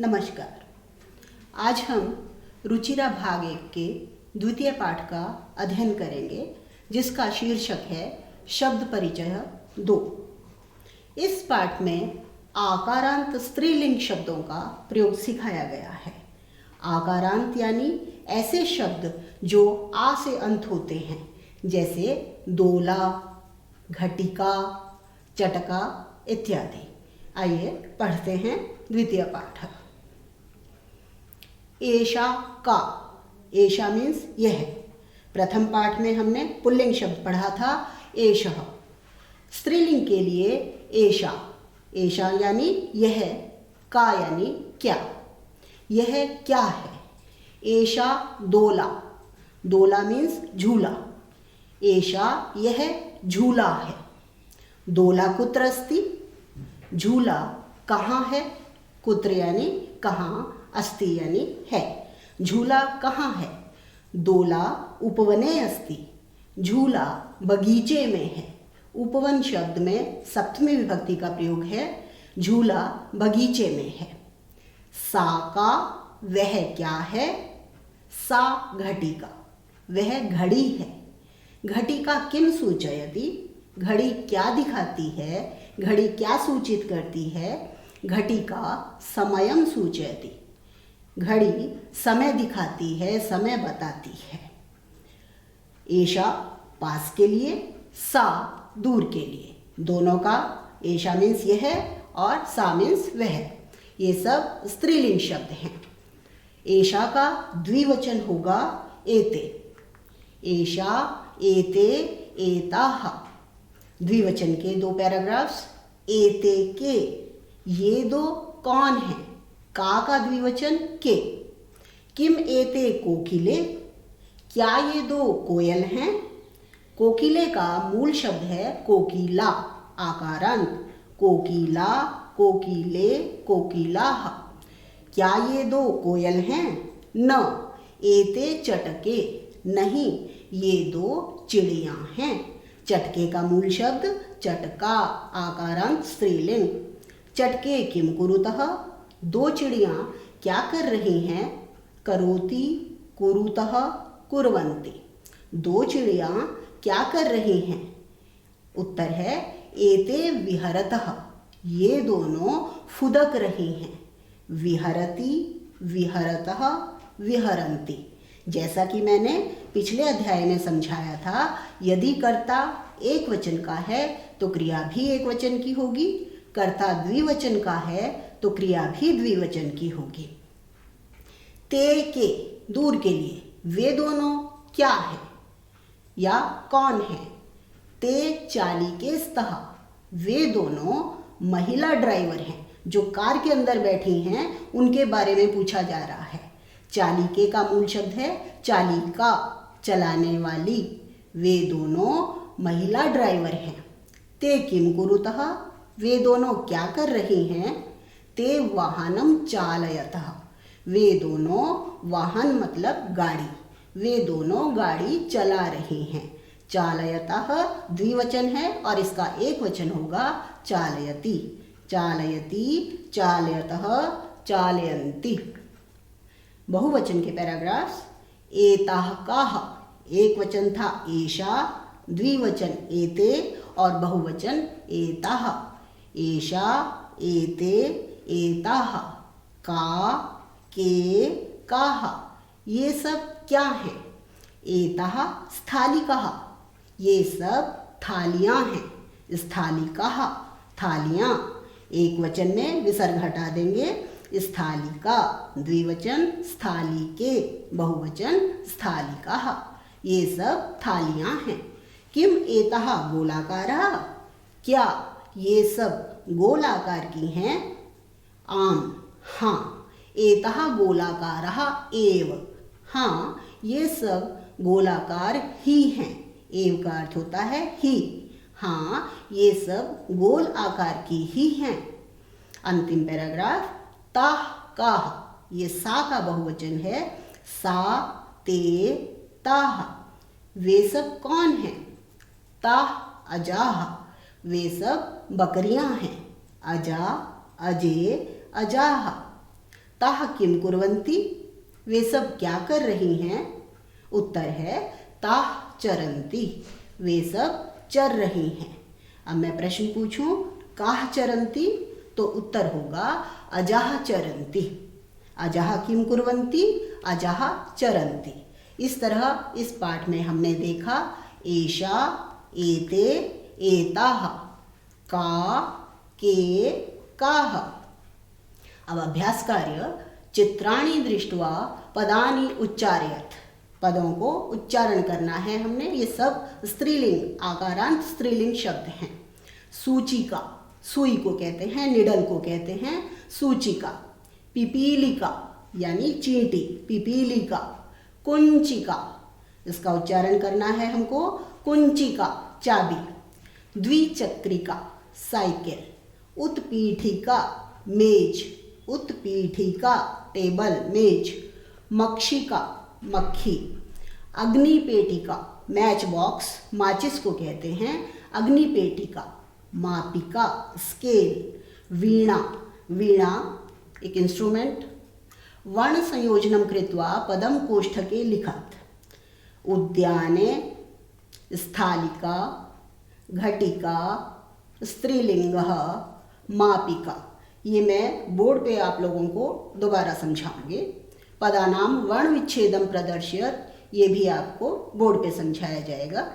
नमस्कार। आज हम रुचिरा भाग 1 के द्वितीय पाठ का अध्ययन करेंगे, जिसका शीर्षक है शब्द परिचय 2। इस पाठ में आकारांत स्त्रीलिंग शब्दों का प्रयोग सिखाया गया है। आकारांत यानी ऐसे शब्द जो आ से अंत होते हैं, जैसे दोला, घटिका, चटका इत्यादि। आइए पढ़ते हैं द्वितीय पाठ। एषा का, एषा मीन्स यह। प्रथम पाठ में हमने पुल्लिंग शब्द पढ़ा था एषः। स्त्रीलिंग के लिए एषा, एषा यानी यह, का यानी क्या। यह क्या है? एषा दोला, दोला मीन्स झूला। एषा यह झूला है। दोला कुत्र अस्ति, झूला कहाँ है। कुत्र यानी कहाँ, अस्ति यानी है। झूला कहाँ है? दोला उपवने अस्ति, झूला बगीचे में है। उपवन शब्द में सप्तमी विभक्ति का प्रयोग है। झूला बगीचे में है। सा का, वह क्या है। सा घटिका, वह घड़ी है। घटिका किम सूचयति, घड़ी क्या दिखाती है, घड़ी क्या सूचित करती है। घटिका समयम सूचयति, घड़ी समय दिखाती है, समय बताती है। एषा पास के लिए, सा दूर के लिए। दोनों का एषा मीन्स यह और सा मीन्स वह। ये सब स्त्रीलिंग शब्द हैं। एषा का द्विवचन होगा एते। एषा, एते, एताः। द्विवचन के 2 पैराग्राफ्स। एते के, ये 2 कौन हैं? का द्विवचन के। किम एते कोकिले, क्या ये 2 कोयल हैं। कोकिले का मूल शब्द है कोकिला, आकारांत। कोकिला, कोकिले, कोकिलाः। क्या ये 2 कोयल हैं? न। एते चटके, नहीं, ये 2 चिड़ियाँ हैं। चटके का मूल शब्द चटका, आकारांत स्त्रीलिंग। चटके किम कुरुतः, 2 चिड़ियाँ क्या कर रही हैं। करोति, कुरुतः, कुर्वन्ति। 2 चिड़ियाँ क्या कर रही हैं? उत्तर है एते विहरतः, ये दोनों फुदक रही हैं। विहरति, विहरतः, विहरन्ति। जैसा कि मैंने पिछले अध्याय में समझाया था, यदि कर्ता एक वचन का है तो क्रिया भी एक वचन की होगी। कर्ता द्विवचन का है तो क्रिया भी द्विवचन की होगी। ते के, दूर के लिए। वे दोनों क्या है या कौन है? ते चालिके स्तः, वे दोनों महिला ड्राइवर हैं। जो कार के अंदर बैठी हैं उनके बारे में पूछा जा रहा है। चालिके का मूल शब्द है चालिका, चलाने वाली। वे दोनों महिला ड्राइवर हैं। ते किम कुरुतः, वे दोनों क्या कर रही हैं। ते वाहनम चालयतः, वे दोनों, वाहन मतलब गाड़ी, वे दोनों गाड़ी चला रही हैं। चालयतः द्विवचन है और इसका एक वचन होगा चालयति। चालयति, चालयतः, चालयन्ति। बहुवचन के पैराग्राफ्स। एताः काः, एक वचन था एषा, द्विवचन एते और बहुवचन एताः। एषा, एते, एताः। का, के, काः, ये सब क्या हैं। एताः स्थालिकाः, ये सब थालियाँ हैं। स्थालिकाः, थालियाँ। एक वचन में विसर्ग हटा देंगे। स्थालिका, द्विवचन स्थालिके, बहुवचन स्थालिकाः। ये सब थालियाँ हैं। किम एताः गोलाकाराः, क्या ये सब गोलाकार की हैं। आम, हाँ। एताः गोलाकाराः एव, हाँ, ये सब गोलाकार ही हैं। एव का अर्थ होता है ही। हाँ, ये सब गोल आकार की ही हैं। अंतिम पैराग्राफ। ताः काः, ये सा का बहुवचन है। सा, ते, ताः। वे सब कौन हैं। ताः अजाः, वे सब बकरियां हैं। अजा, अजे, अजाः। ताः किम कुर्वन्ति, वे सब क्या कर रही हैं। उत्तर है ताः चरन्ति, वे सब चर रही हैं। अब मैं प्रश्न पूछूं काः चरन्ति, तो उत्तर होगा अजाः चरन्ति। अजाः किम कुर्वन्ति, अजाः चरन्ति। इस तरह इस पाठ में हमने देखा एषा, एते, एताः, का, के, काः। अब अभ्यास कार्य चित्राणि दृष्ट्वा पदानि उच्चारयत्। पदों को उच्चारण करना है हमने। ये सब स्त्रीलिंग, आकारांत स्त्रीलिंग शब्द हैं। सूचिका, सुई को कहते हैं, निडल को कहते हैं सूचिका। पिपीलिका यानी चींटी, पिपीलिका। कुंचिका, इसका उच्चारण करना है हमको, कुंचिका, चाबी। द्विचक्रिका, साइकिल। उत्पीठिका, मेज। उत्पीठिका, टेबल, मेज। मक्षिका, मक्खी। अग्निपेटिका, मैच बॉक्स, माचिस को कहते हैं अग्निपेटिका। मापिका, स्केल। वीणा, वीणा एक इंस्ट्रूमेंट। वर्ण संयोजनं कृत्वा पदं कोष्ठके लिखत। उद्याने, स्थालिका, घटिका, स्त्रीलिंगः, मापिका। ये मैं बोर्ड पे आप लोगों को दोबारा समझाऊंगी। पदानां वर्ण विच्छेदं प्रदर्शयत्, ये भी आपको बोर्ड पे समझाया जाएगा।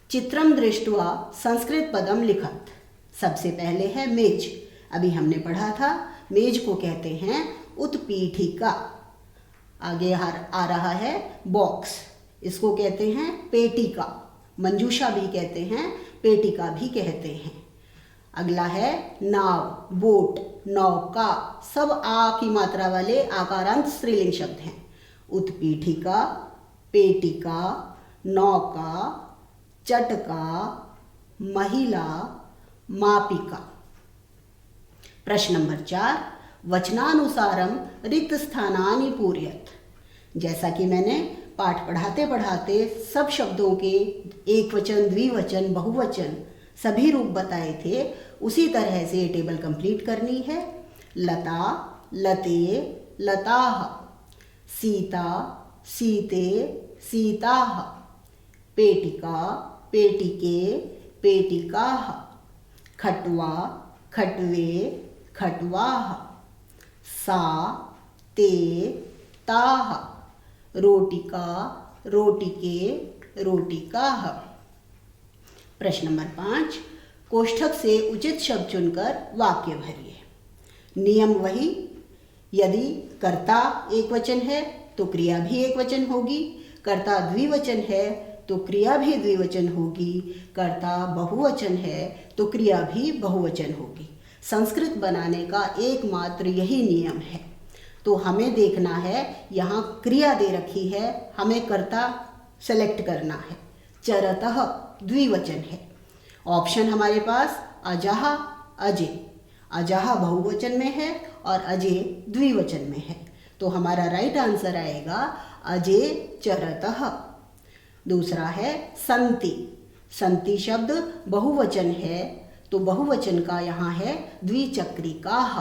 चित्रम दृष्ट्वा संस्कृत पदम लिखत। सबसे पहले है मेज। अभी हमने पढ़ा था मेज को कहते हैं उत्पीठिका। आगे आ रहा है बॉक्स, इसको कहते हैं पेटिका। मंजूषा भी कहते हैं, पेटिका भी कहते हैं। अगला है नाव, बोट, नौका। सब आ की मात्रा वाले आकारांत स्त्रीलिंग शब्द हैं। उत्पीठिका, पेटिका, नौका, चटका, महिला, मापिका। प्रश्न नंबर 4, वचनानुसारम रिक्त स्थानानि पूरयत। जैसा कि मैंने पाठ पढ़ाते पढ़ाते सब शब्दों के एक वचन, द्विवचन, बहुवचन सभी रूप बताए थे, उसी तरह से ये टेबल कंप्लीट करनी है। लता, लते, लताः। सीता, सीते, सीताः। पेटिका, पेटिके, पेटिकाः। खट्वा, खट्वे, खट्वाः। सा, ते, ताः। रोटिका, रोटिके, रोटिकाः। प्रश्न नंबर 5, कोष्ठक से उचित शब्द चुनकर वाक्य भरिए। नियम वही, यदि कर्ता एक वचन है तो क्रिया भी एक वचन होगी, कर्ता द्विवचन है तो क्रिया भी द्विवचन होगी, कर्ता बहुवचन है तो क्रिया भी बहुवचन होगी। संस्कृत बनाने का एकमात्र यही नियम है। तो हमें देखना है, यहाँ क्रिया दे रखी है, हमें कर्ता सेलेक्ट करना है। चरतः द्विवचन है। ऑप्शन हमारे पास अजः, अजय। अजः बहुवचन में है और अजय द्विवचन में है, तो हमारा राइट आंसर आएगा अजय चरतः। दूसरा है संति। संति शब्द बहुवचन है, तो बहुवचन का यहाँ है द्विचक्रिकाः,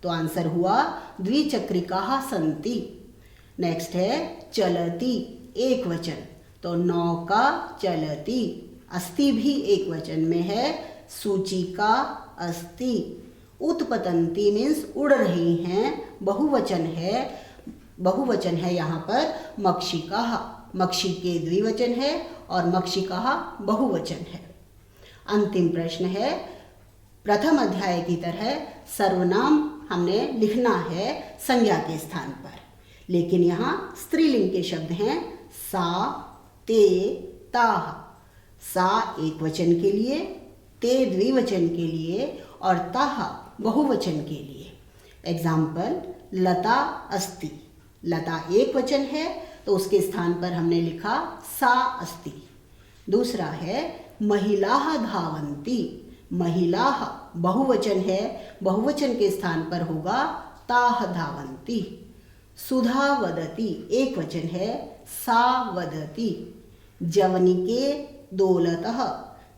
तो आंसर हुआ द्विचक्रिकाः संति। नेक्स्ट है चलति, एक वचन, तो नौका चलति। अस्ति भी एक वचन में है, सूचिका अस्ति। उत्पतंती मीन्स उड़ रही हैं, बहुवचन है। बहुवचन है यहाँ पर मक्षिकाः। मक्षिके द्विवचन है और मक्षिकाः बहुवचन है। अंतिम प्रश्न है, प्रथम अध्याय की तरह सर्वनाम हमने लिखना है संज्ञा के स्थान पर, लेकिन यहाँ स्त्रीलिंग के शब्द हैं सा, ते, ताः। सा एक वचन के लिए, ते द्विवचन के लिए और ताः बहुवचन के लिए। एग्जाम्पल, लता अस्ति। लता एक वचन है तो उसके स्थान पर हमने लिखा सा अस्ति। दूसरा है महिलाः धावन्ति। महिलाः बहुवचन है, बहुवचन के स्थान पर होगा ताः धावन्ति। सुधा वदति एक वचन है, सा वदति। जवनिके दोलतः।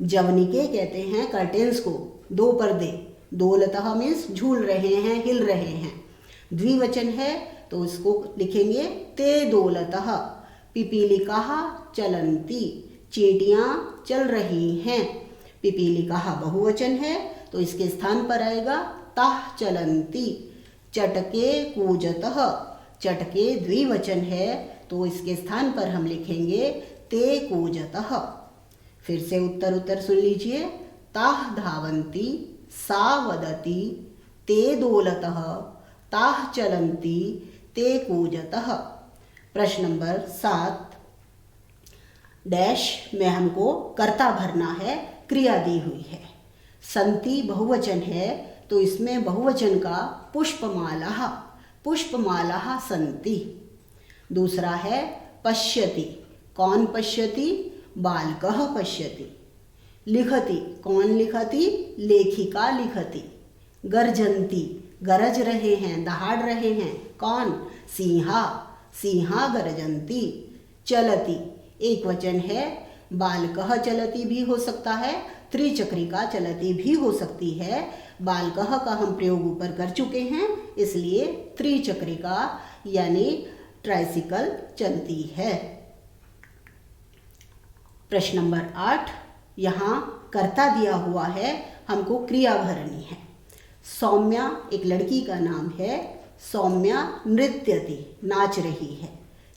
जवनिके कहते हैं कर्टेन्स को, दो पर्दे। दोलतः मीन्स झूल रहे हैं, हिल रहे हैं। द्विवचन है तो उसको लिखेंगे ते दोलतः। पिपीलिकाः चलन्ति, चींटियां चल रही हैं। पिपीलिकाः बहुवचन है तो इसके स्थान पर आएगा ताः चलन्ति। चटके कूजतः, चटके द्विवचन है तो इसके स्थान पर हम लिखेंगे ते कूजतः। फिर से उत्तर सुन लीजिए। ताः धावन्ति, सा वदति, ते दोलतः, ताः चलन्ति, ते कूजतः। प्रश्न नंबर 7 डैश में हमको कर्ता भरना है, क्रिया दी हुई है। संति बहुवचन है तो इसमें बहुवचन का पुष्पमालाः, पुष्पमालाः सन्ति। दूसरा है पश्यति, कौन पश्यति, बालकः पश्यति। लिखति, कौन लिखति, लेखिका लिखति। गर्जन्ति, गरज रहे हैं, दहाड़ रहे हैं, कौन, सिंहा, सिंहा गर्जन्ति। चलति एक वचन है, बालकः चलति भी हो सकता है, त्रिचक्रिका चलति भी हो सकती है। बालकः का हम प्रयोग ऊपर कर चुके हैं, इसलिए त्रिचक्रिका यानी ट्राइसिकल चलती है। प्रश्न नंबर 8 यहाँ कर्ता दिया हुआ है, हमको क्रिया भरनी है। सौम्या एक लड़की का नाम है, सौम्या नृत्यति नाच रही है।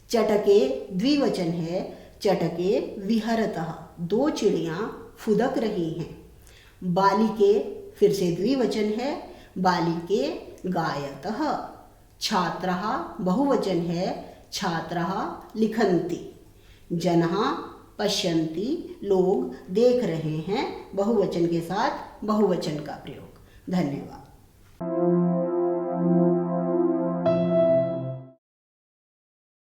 चटके द्विवचन है, चटके विहरतः दो चिड़ियाँ फुदक रही हैं। बालिके फिर से द्विवचन है, बालिके गायतः। छात्रः बहुवचन है, छात्रः लिखन्ति। जनः पश्यन्ति, लोग देख रहे हैं, बहुवचन के साथ बहुवचन का प्रयोग। धन्यवाद।